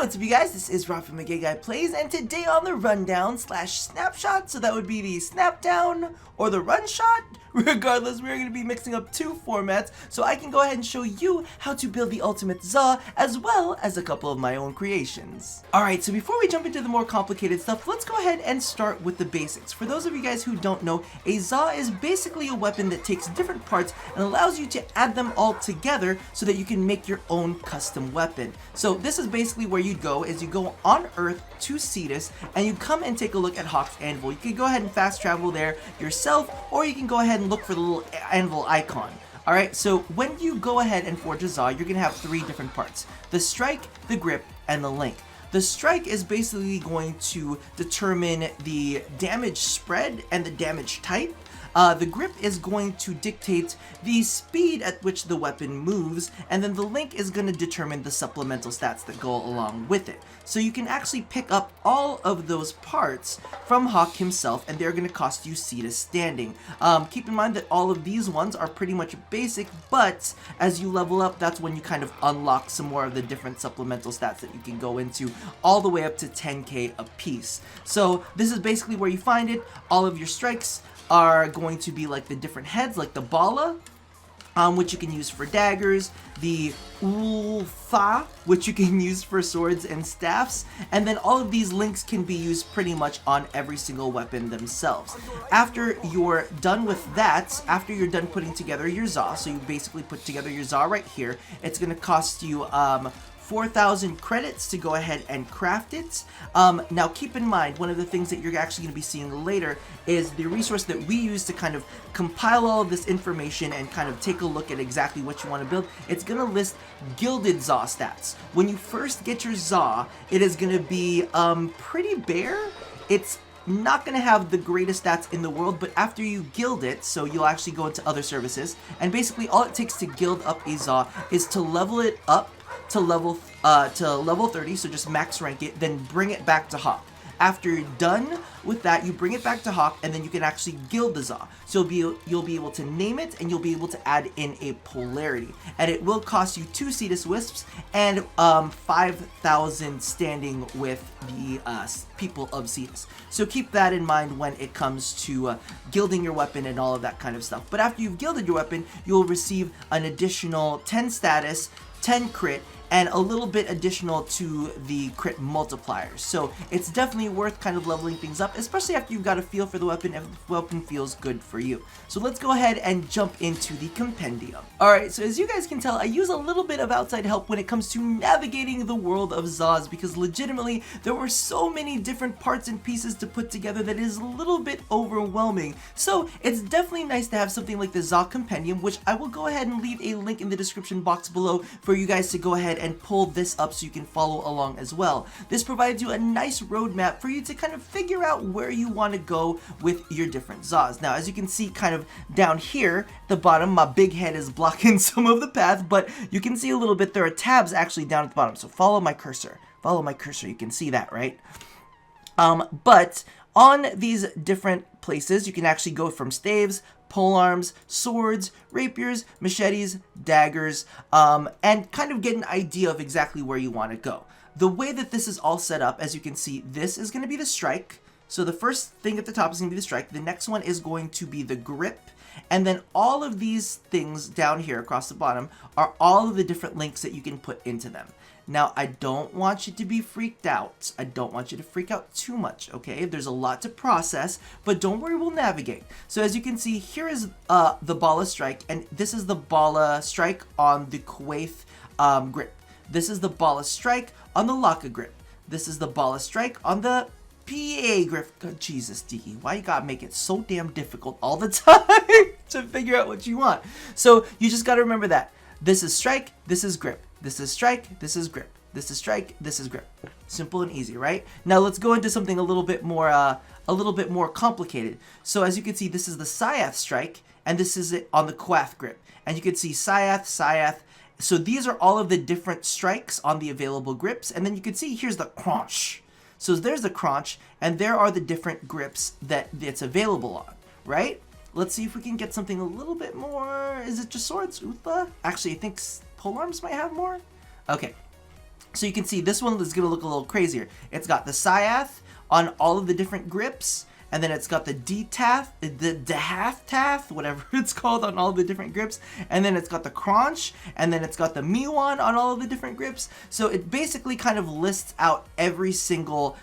what's up you guys, this is Rob from Gay Guy Plays, and today on the rundown slash snapshot, so that would be the snap down or the run shot, regardless, we're going to be mixing up two formats so I can go ahead and show you how to build the ultimate Zaw, as well as a couple of my own creations. Alright, so before we jump into the more complicated stuff, let's go ahead and start with the basics. For those of you guys who don't know, a Zaw is basically a weapon that takes different parts and allows you to add them all together so that you can make your own custom weapon. So this is basically where you'd go, is you go on Earth to Cetus and you come and take a look at Hawk's Anvil. You can go ahead and fast travel there yourself, or you can go ahead and look for the little anvil icon. Alright, so when you go ahead and forge a Zaw, you're going to have three different parts: the strike, the grip, and the link. The strike is basically going to determine the damage spread and the damage type. The grip is going to dictate the speed at which the weapon moves, and then the link is going to determine the supplemental stats that go along with it. So you can actually pick up all of those parts from Hawk himself, and they're going to cost you Cetus standing. Keep in mind that all of these ones are pretty much basic, but as you level up, that's when you kind of unlock some more of the different supplemental stats that you can go into, all the way up to 10k a piece. So this is basically where you find it. All of your strikes are going to be like the different heads, like the bala, which you can use for daggers, the ulfa, which you can use for swords and staffs, and then all of these links can be used pretty much on every single weapon themselves. After you're done with that, after you're done putting together your Zaw, so you basically put together your Zaw right here, it's going to cost you 4,000 credits to go ahead and craft it. Now keep in mind, one of the things that you're actually going to be seeing later is the resource that we use to kind of compile all of this information and kind of take a look at exactly what you want to build. It's going to list Gilded Zaw stats. When you first get your Zaw, it is going to be pretty bare. It's not going to have the greatest stats in the world, but after you guild it, so you'll actually go into other services, and basically all it takes to guild up a Zaw is to level it up to level 30, so just max rank it, then bring it back to Hawk. After you're done with that, you bring it back to Hawk, and then you can actually guild the Zaw. So you'll be able to name it, and you'll be able to add in a polarity, and it will cost you 2 Cetus Wisps and 5,000 standing with the people of Cetus. So keep that in mind when it comes to gilding your weapon and all of that kind of stuff. But after you've gilded your weapon, you'll receive an additional 10 status, 10 crit, and a little bit additional to the crit multipliers. So it's definitely worth kind of leveling things up, especially after you've got a feel for the weapon, if the weapon feels good for you. So let's go ahead and jump into the compendium. Alright, so as you guys can tell, I use a little bit of outside help when it comes to navigating the world of Zaws, because legitimately there were so many different parts and pieces to put together that is a little bit overwhelming. So it's definitely nice to have something like the Zaw compendium, which I will go ahead and leave a link in the description box below for you guys to go ahead and pull this up so you can follow along as well. This provides you a nice roadmap for you to kind of figure out where you want to go with your different Zaws. Now, as you can see kind of down here at the bottom, my big head is blocking some of the path, but you can see a little bit, there are tabs actually down at the bottom, so follow my cursor. Follow my cursor, you can see that, right? But on these different places, you can actually go from staves, polearms, swords, rapiers, machetes, daggers, and kind of get an idea of exactly where you want to go. The way that this is all set up, as you can see, this is going to be the strike. So the first thing at the top is going to be the strike. The next one is going to be the grip. And then all of these things down here across the bottom are all of the different links that you can put into them. Now, I don't want you to be freaked out. I don't want you to freak out too much, okay? There's a lot to process, but don't worry, we'll navigate. So as you can see, here is the Bala strike, and this is the Bala strike on the Kuwaith grip. This is the Bala strike on the Laka grip. This is the Bala strike on the PA grip. God, Jesus, Deaky, why you gotta make it so damn difficult all the time to figure out what you want? So you just gotta remember that. This is strike, this is grip. This is strike, this is grip. This is strike, this is grip. Simple and easy, right? Now let's go into something a little bit more complicated. So as you can see, this is the Syath strike, and this is it on the Kuwaith grip. And you can see Syath. So these are all of the different strikes on the available grips, and then you can see here's the crunch. So there's the crunch, and there are the different grips that it's available on, right? Let's see if we can get something a little bit more. Is it just swords, Utha? Actually, I think polearms might have more. Okay. So you can see this one is going to look a little crazier. It's got the Scythe on all of the different grips, and then it's got the D-Tath, the Dehath-Tath, whatever it's called, on all of the different grips, and then it's got the Crunch, and then it's got the Miwan on all of the different grips. So it basically kind of lists out every single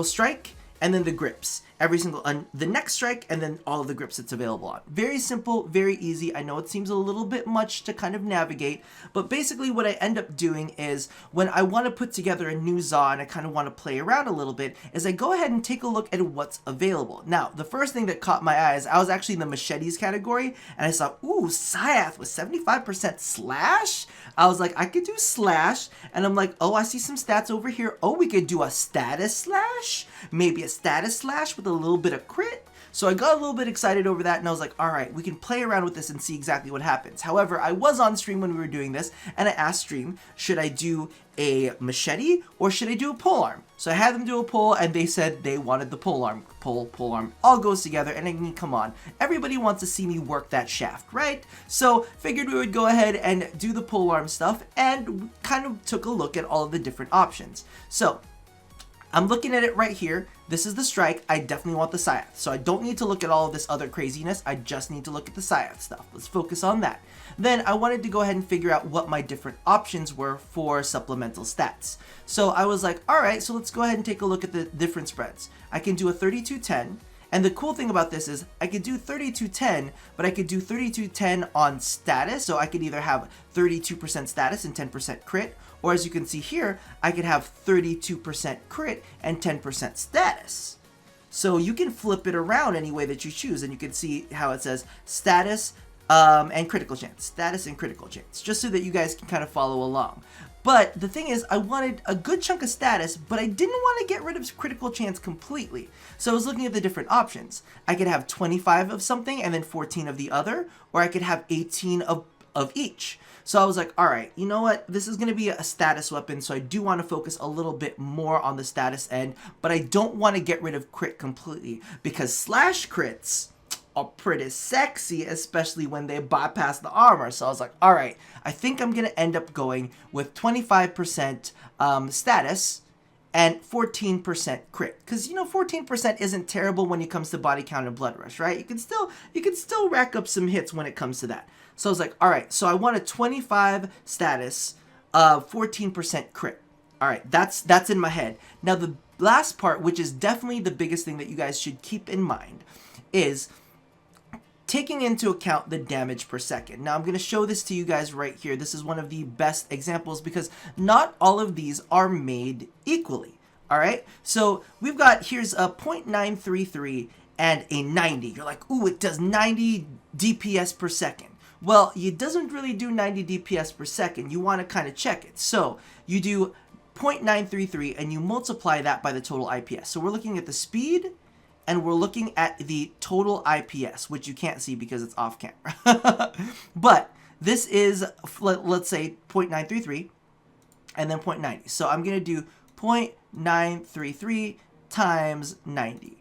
strike, and then the grips, the next strike, and then all of the grips it's available on. Very simple, very easy. I know it seems a little bit much to kind of navigate, but basically what I end up doing is when I want to put together a new Zaw and I kind of want to play around a little bit, is I go ahead and take a look at what's available. Now, the first thing that caught my eye is I was actually in the machetes category, and I saw, ooh, Scythe with 75% slash? I was like, I could do slash, and I'm like, oh, I see some stats over here. Oh, we could do a status slash? Maybe a status slash with a little bit of crit. So I got a little bit excited over that, and I was like, all right, we can play around with this and see exactly what happens. However, I was on stream when we were doing this, and I asked stream, should I do a machete or should I do a polearm? So I had them do a poll, and they said they wanted the polearm. Polearm all goes together, and I mean, come on, everybody wants to see me work that shaft, right? So figured we would go ahead and do the polearm stuff, and kind of took a look at all of the different options. So I'm looking at it right here. This is the strike. I definitely want the Scythe. So I don't need to look at all of this other craziness. I just need to look at the Scythe stuff. Let's focus on that. Then I wanted to go ahead and figure out what my different options were for supplemental stats. So I was like, all right, so let's go ahead and take a look at the different spreads. I can do a 32-10. And the cool thing about this is I could do 32-10, but I could do 32-10 on status. So I could either have 32% status and 10% crit, or as you can see here, I could have 32% crit and 10% status. So you can flip it around any way that you choose, and you can see how it says status and critical chance, status and critical chance, just so that you guys can kind of follow along. But the thing is, I wanted a good chunk of status, but I didn't want to get rid of critical chance completely. So I was looking at the different options. I could have 25 of something and then 14 of the other, or I could have 18 of each. So I was like, all right, you know what? This is going to be a status weapon, so I do want to focus a little bit more on the status end, but I don't want to get rid of crit completely, because slash crits are pretty sexy, especially when they bypass the armor. So I was like, all right, I think I'm going to end up going with 25% status and 14% crit, because you know 14% isn't terrible when it comes to body count and blood rush, right? You can still rack up some hits when it comes to that. So I was like, all right, so I want a 25 status, 14% crit. All right, that's in my head. Now the last part, which is definitely the biggest thing that you guys should keep in mind, is taking into account the damage per second. Now I'm going to show this to you guys right here. This is one of the best examples because not all of these are made equally. All right, so we've got, here's a 0.933 and a 90. You're like, ooh, it does 90 DPS per second. Well, it doesn't really do 90 DPS per second. You want to kind of check it. So you do 0.933 and you multiply that by the total IPS. So we're looking at the speed and we're looking at the total IPS, which you can't see because it's off camera. But this is, let's say, 0.933 and then 0.90. So I'm going to do 0.933 times 90.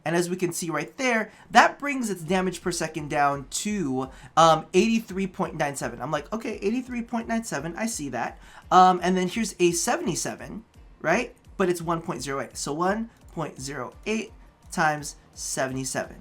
And as we can see right there, that brings its damage per second down to 83.97. I'm like, okay, 83.97, I see that. And then here's a 77, right? But it's 1.08. So 1.08 times 77.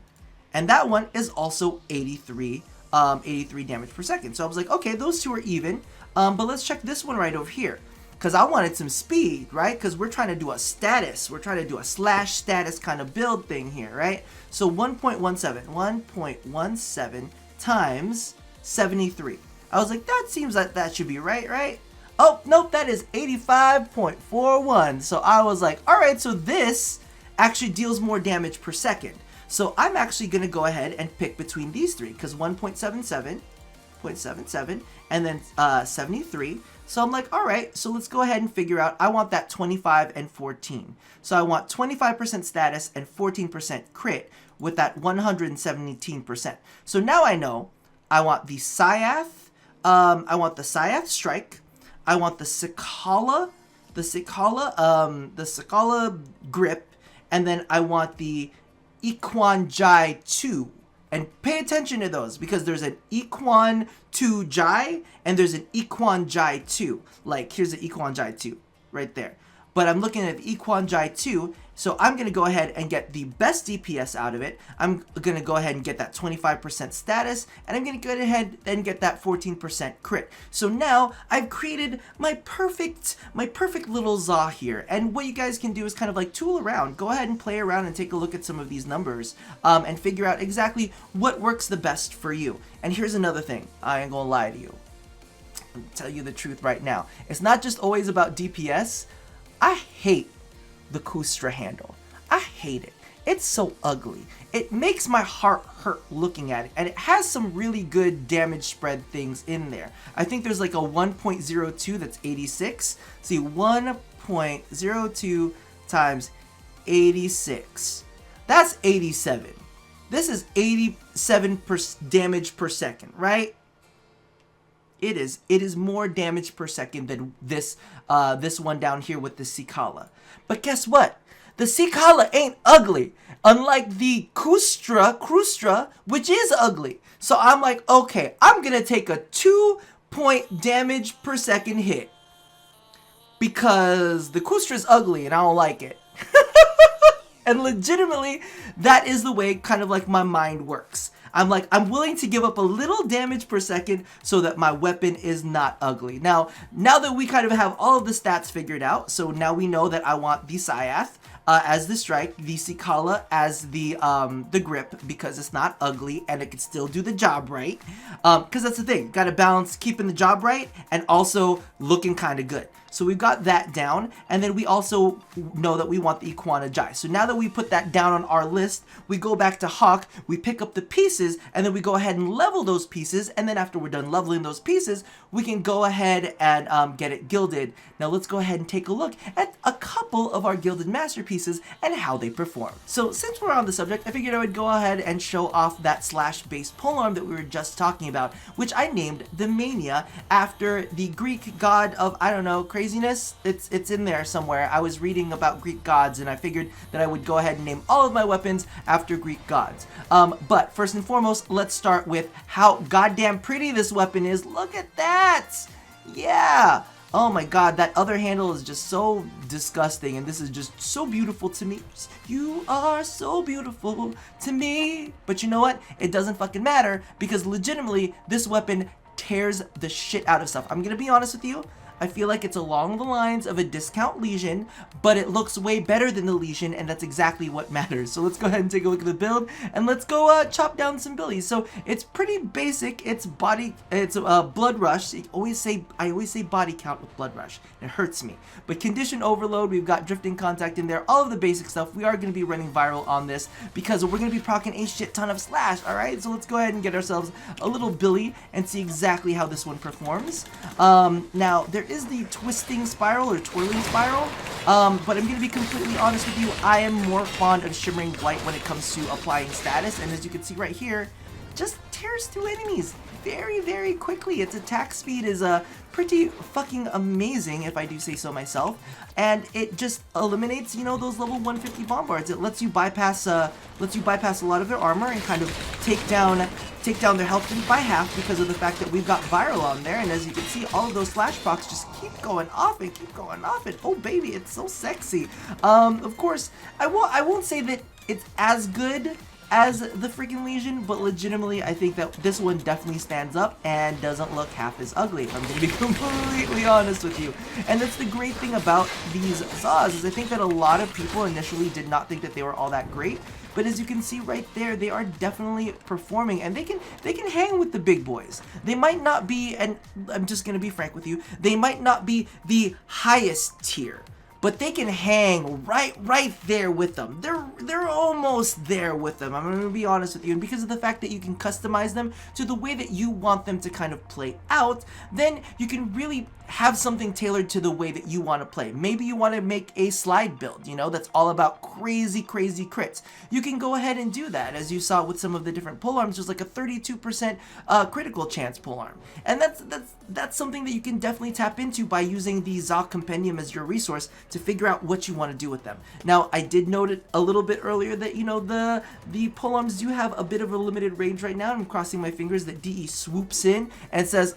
And that one is also 83 damage per second. So I was like, okay, those two are even. But let's check this one right over here, because I wanted some speed, right? Because we're trying to do a status. We're trying to do a slash status kind of build thing here, right? So 1.17 times 73. I was like, that seems like that should be right? Oh, nope, that is 85.41. So I was like, all right, so this actually deals more damage per second. So I'm actually going to go ahead and pick between these three, because 1.77, and then 73. So I'm like, all right, so let's go ahead and figure out, I want that 25 and 14. So I want 25% status and 14% crit with that 117%. So now I know I want the Scythe, strike, I want the Cicala grip, and then I want the Equanjai 2. And pay attention to those, because there's an Equan 2 Jai and there's an Equan Jai 2. Like, here's the Equan Jai 2 right there. But I'm looking at the Equan Jai 2, so I'm going to go ahead and get the best DPS out of it. I'm going to go ahead and get that 25% status, and I'm going to go ahead and get that 14% crit. So now I've created my perfect little Zaw here. And what you guys can do is kind of like tool around. Go ahead and play around and take a look at some of these numbers and figure out exactly what works the best for you. And here's another thing. I ain't going to lie to you. I'll tell you the truth right now. It's not just always about DPS. I hate the Kustra handle. I hate it. It's so ugly. It makes my heart hurt looking at it, and it has some really good damage spread things in there. I think there's like a 1.02 that's 86. See, 1.02 times 86. That's 87. This is 87 damage per second, right? It is more damage per second than this one down here with the Cicala. But guess what? The Cicala ain't ugly, unlike the Kustra, which is ugly. So I'm like, okay, I'm gonna take a 2-point damage per second hit because the Kustra's ugly and I don't like it. And legitimately, that is the way kind of like my mind works. I'm like, I'm willing to give up a little damage per second so that my weapon is not ugly. Now that we kind of have all of the stats figured out, so now we know that I want the Syath as the strike, the Cicala as the grip, because it's not ugly and it can still do the job right. Because that's the thing, gotta balance keeping the job right and also looking kind of good. So we've got that down, and then we also know that we want the Equana Jai. So now that we put that down on our list, we go back to Hawk, we pick up the pieces, and then we go ahead and level those pieces, and then after we're done leveling those pieces, we can go ahead and get it gilded. Now let's go ahead and take a look at a couple of our Gilded Masterpieces and how they perform. So since we're on the subject, I figured I would go ahead and show off that slash-based polearm that we were just talking about, which I named the Mania after the Greek god of, I don't know, craziness. It's in there somewhere. I was reading about Greek gods and I figured that I would go ahead and name all of my weapons after Greek gods. But first and foremost, let's start with how goddamn pretty this weapon is. Look at that! Yeah! Oh my god, that other handle is just so disgusting, and this is just so beautiful to me. You are so beautiful to me. But you know what? It doesn't fucking matter, because legitimately, this weapon tears the shit out of stuff. I'm gonna be honest with you. I feel like it's along the lines of a discount Legion, but it looks way better than the Legion, and that's exactly what matters. So let's go ahead and take a look at the build, and let's go chop down some billies. So it's pretty basic. It's Blood Rush. I always say body count with Blood Rush. It hurts me. But Condition Overload, we've got Drifting Contact in there, all of the basic stuff. We are going to be running viral on this because we're going to be proccing a shit ton of slash, alright? So let's go ahead and get ourselves a little billy and see exactly how this one performs. Now, there is the Twisting Spiral or Twirling Spiral, but I'm going to be completely honest with you, I am more fond of Shimmering Blight when it comes to applying status, and as you can see right here, just tears through enemies very, very quickly. Its attack speed is pretty fucking amazing, if I do say so myself, and it just eliminates, you know, those level 150 bombards. It lets you bypass a lot of their armor and kind of take down their health by half because of the fact that we've got viral on there. And as you can see, all of those slash procs just keep going off and keep going off, and oh baby, it's so sexy. Of course, I won't say that it's as good as the freaking Legion, but legitimately I think that this one definitely stands up and doesn't look half as ugly, if I'm going to be completely honest with you. And that's the great thing about these Zaws, is I think that a lot of people initially did not think that they were all that great, but as you can see right there, they are definitely performing, and they can hang with the big boys. They might not be, and I'm just going to be frank with you, they might not be the highest tier, but they can hang right there with them. They're almost there with them. I'm gonna be honest with you, and because of the fact that you can customize them to the way that you want them to kind of play out, then you can really have something tailored to the way that you want to play. Maybe you want to make a slide build, you know, that's all about crazy crits. You can go ahead and do that, as you saw with some of the different polearms. There's like a 32% critical chance polearm, and that's something that you can definitely tap into by using the Zaw Compendium as your resource to figure out what you want to do with them. Now, I did note it a little bit earlier that, you know, the polearms do have a bit of a limited range right now. I'm crossing my fingers that DE swoops in and says,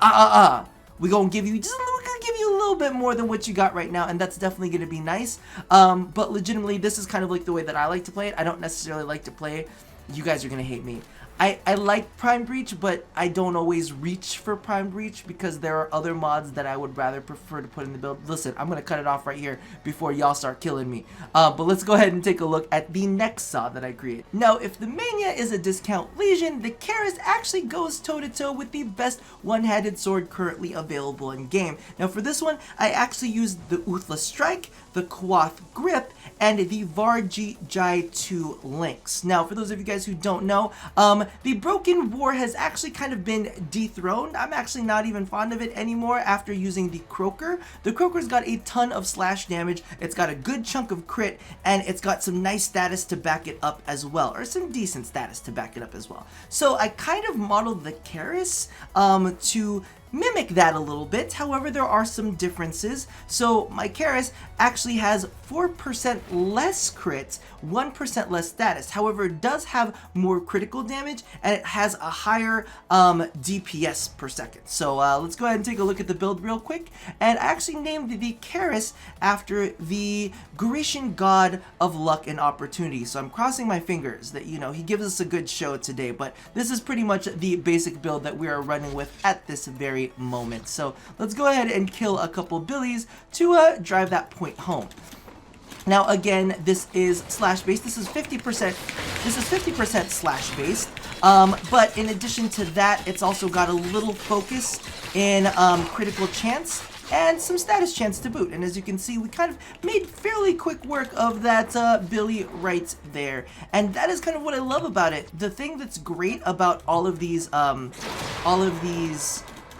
we're gonna give you a little bit more than what you got right now, and that's definitely gonna be nice. But legitimately, this is kind of like the way that I like to play it. I don't necessarily like to play it. You guys are gonna hate me. I like Prime Breach, but I don't always reach for Prime Breach because there are other mods that I would rather prefer to put in the build. Listen, I'm going to cut it off right here before y'all start killing me. But let's go ahead and take a look at the next Zaw that I created. Now, if the Mania is a discount Legion, the Karis actually goes toe-to-toe with the best one-handed sword currently available in game. Now, for this one, I actually used the Uthla Strike, the Quoth Grip, and the Varji Jai 2 links. Now, for those of you guys who don't know, the Broken War has actually kind of been dethroned. I'm actually not even fond of it anymore after using the Croaker. The Croaker's got a ton of slash damage, it's got a good chunk of crit, and it's got some nice status to back it up as well, or some decent status to back it up as well. So I kind of modeled the Karis to mimic that a little bit. However, there are some differences. So my Karis actually has 4% less crits, 1% less status. However, it does have more critical damage and it has a higher DPS per second. So let's go ahead and take a look at the build real quick. And I actually named the Karis after the Grecian god of luck and opportunity. So I'm crossing my fingers that, you know, he gives us a good show today, but this is pretty much the basic build that we are running with at this very moment. So let's go ahead and kill a couple billies to drive that point home. Now again, this is slash based. This is 50% slash based. But in addition to that, it's also got a little focus in critical chance and some status chance to boot. And as you can see, we kind of made fairly quick work of that Billy right there. And that is kind of what I love about it. The thing that's great about all of these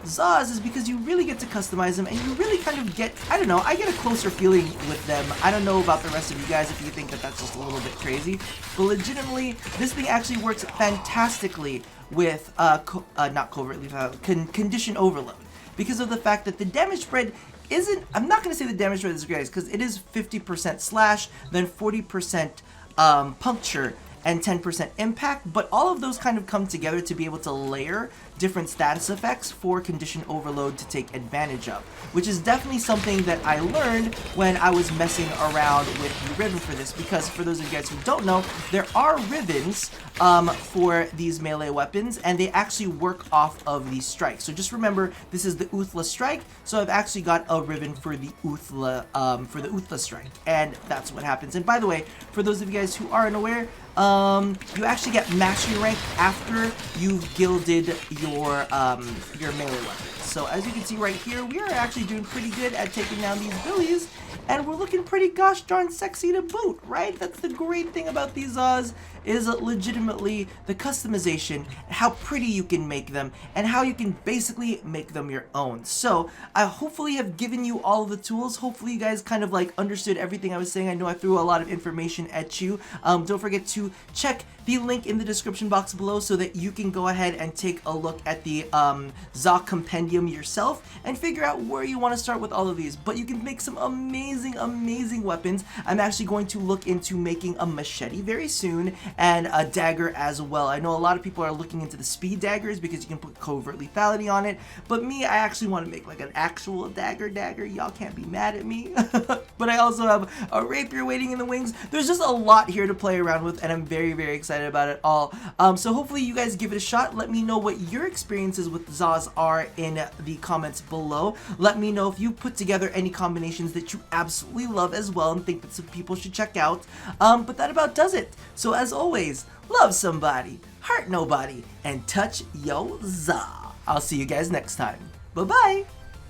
Zaws is because you really get to customize them and you really kind of get, I don't know, I get a closer feeling with them. I don't know about the rest of you guys if you think that that's just a little bit crazy, but legitimately this thing actually works fantastically with not covertly, condition overload, because of the fact that the damage spread isn't, I'm not going to say the damage spread is great because it is 50% slash, then 40% puncture, and 10% impact, but all of those kind of come together to be able to layer different status effects for condition overload to take advantage of, which is definitely something that I learned when I was messing around with the ribbon for this, because for those of you guys who don't know, there are ribbons for these melee weapons, and they actually work off of these strikes. So just remember, this is the Uthla Strike, so I've actually got a ribbon for the Uthla Strike, and that's what happens. And by the way, for those of you guys who aren't aware, you actually get mastery rank after you've gilded your melee weapons. So as you can see right here, we are actually doing pretty good at taking down these billies, and we're looking pretty gosh darn sexy to boot, right? That's the great thing about these Zaws, is legitimately the customization, how pretty you can make them, and how you can basically make them your own. So I hopefully have given you all of the tools. Hopefully you guys kind of like understood everything I was saying. I know I threw a lot of information at you. Don't forget to check the link in the description box below so that you can go ahead and take a look at the Zaw compendium yourself and figure out where you want to start with all of these. But you can make some amazing weapons. I'm actually going to look into making a machete very soon, and a dagger as well. I know a lot of people are looking into the speed daggers because you can put covert lethality on it, but me, I actually want to make like an actual dagger. Y'all can't be mad at me. But I also have a rapier waiting in the wings. There's just a lot here to play around with, and I'm very excited about it all. So hopefully you guys give it a shot. Let me know what your experiences with Zaws are in the comments below. Let me know if you put together any combinations that you absolutely love as well and think that some people should check out. But that about does it. So as always, love somebody, hurt nobody, and touch yo Zaw. I'll see you guys next time. Bye-bye.